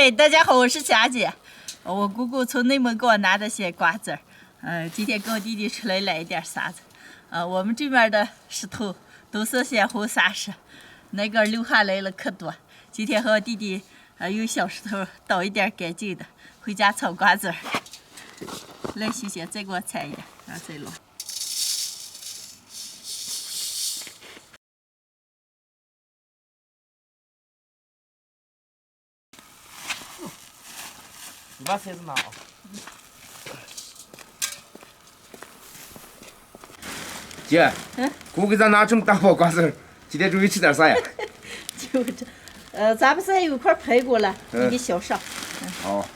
哎，大家好，我是霞姐。我姑姑从内蒙给我拿的些瓜子儿，今天跟我弟弟出来一点啥子。我们这边的石头都是些红砂石，那个流下来了可多。今天和我弟弟用小石头捣一点干净的，回家炒瓜子儿。来，谢谢，再给我铲一点，然后再捞。你把筛子拿啊。姐，姑给咱拿这么大包瓜子儿，今天终于吃点啥呀？就这，咱不是还有一块排骨了，你给削上。好。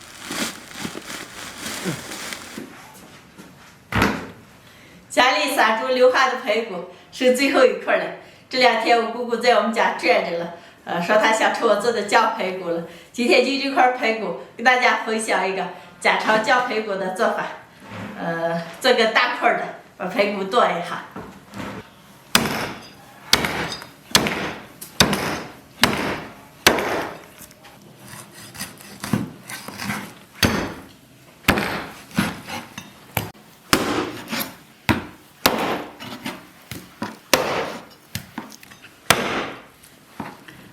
家里3周留下的排骨剩最后一块了。这2天我姑姑在我们家转着了，说她想吃我做的酱排骨了。今天就这块排骨给大家分享一个家常酱排骨的做法。做个大块的，把排骨剁一下。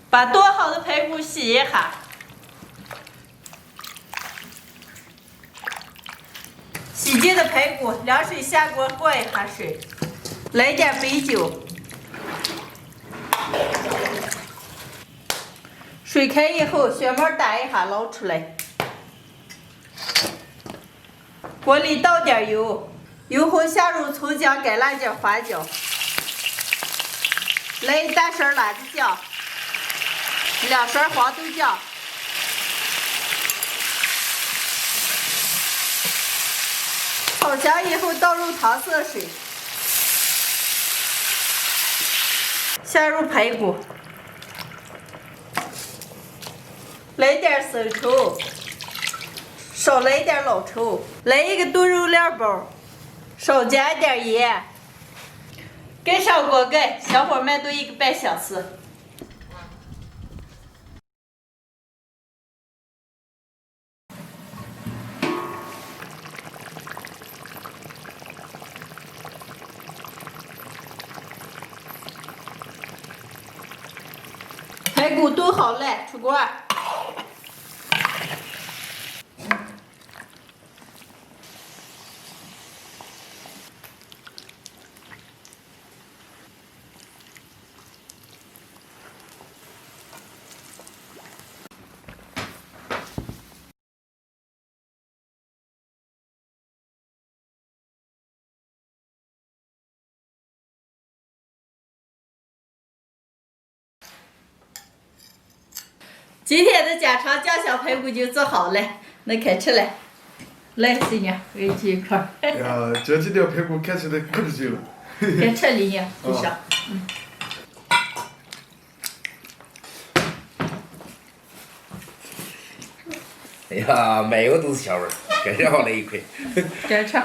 把剁好的排骨洗一下，洗净的排骨，凉水下锅过一下水，来点白酒，水开以后，血沫打一下捞出来，锅里倒点油，油后下入葱姜、干辣椒、花椒，来一大勺辣子酱。2勺黄豆酱，炒香以后倒入糖色水，下入排骨，来点生抽，少来点老抽，来一个炖肉料包，少加一点盐，盖上锅盖，小火慢炖1个半小时。排骨炖好了，出锅。今天的家常酱香排骨就做好了，那开吃了。来，孙女，我给你去一块儿。哎呀，这几条排骨看起来可吃劲了。该吃里呢，就上。哎呀，满锅都是香味儿，真是好来一块。该吃。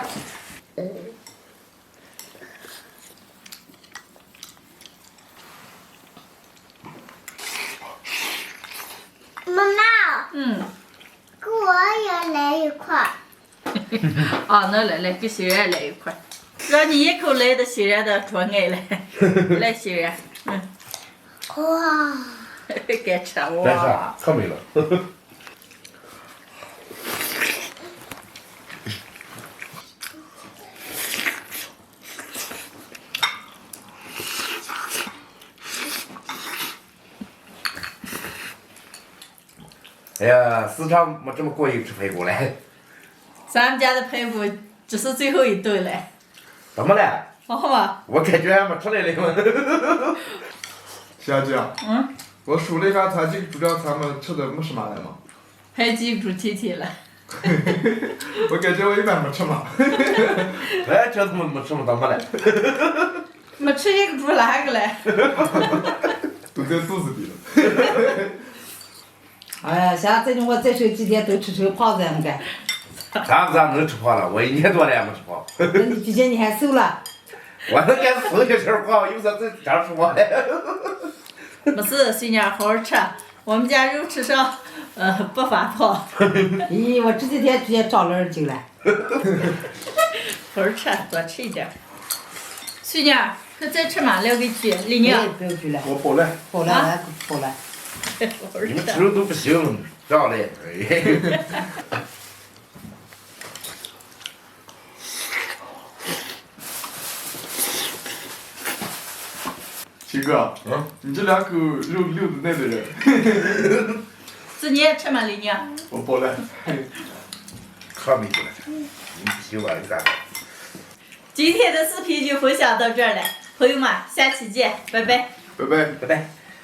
妈妈，给我也来一块儿。啊，那来，给欣然来一块儿，让你一口来的欣然的说爱了。来，欣然，哇，该吃真哇。是可美了。哎呀，时常没这么过瘾吃排骨了。咱们家的排骨这是最后一顿了。怎么了？好吧。我感觉还没出来嘞嘛。小姐，我数了一下，咱几个主料咱们吃的没什么了嘛。还记不住体体了。我感觉我一般没吃嘛。我也觉得没吃么怎么了？没吃一个猪哪个嘞？都在肚子里了。哎呀，像这种我再剩几天都吃成胖子了该。咱能吃胖了，我1年多了也没吃胖。毕竟你还瘦了。我那该死些吃胖，有啥这吃胖的？没事，孙女好好吃。我们家肉吃上不发泡。咦，我这几天直接找了酒了。好好吃，多吃一点。翠妮儿，可再吃嘛？聊个去，丽妮。不要去了。我饱了。饱了，俺饱了。好好你们吃。吃的都不行，上来。秦哥，你这两口肉溜的奶的人。子你也吃嘛，丽妮？我饱了。可没过来，你不行吧？你咋？今天的视频就分享到这儿了，朋友们，下期见，拜拜。拜拜。拜拜。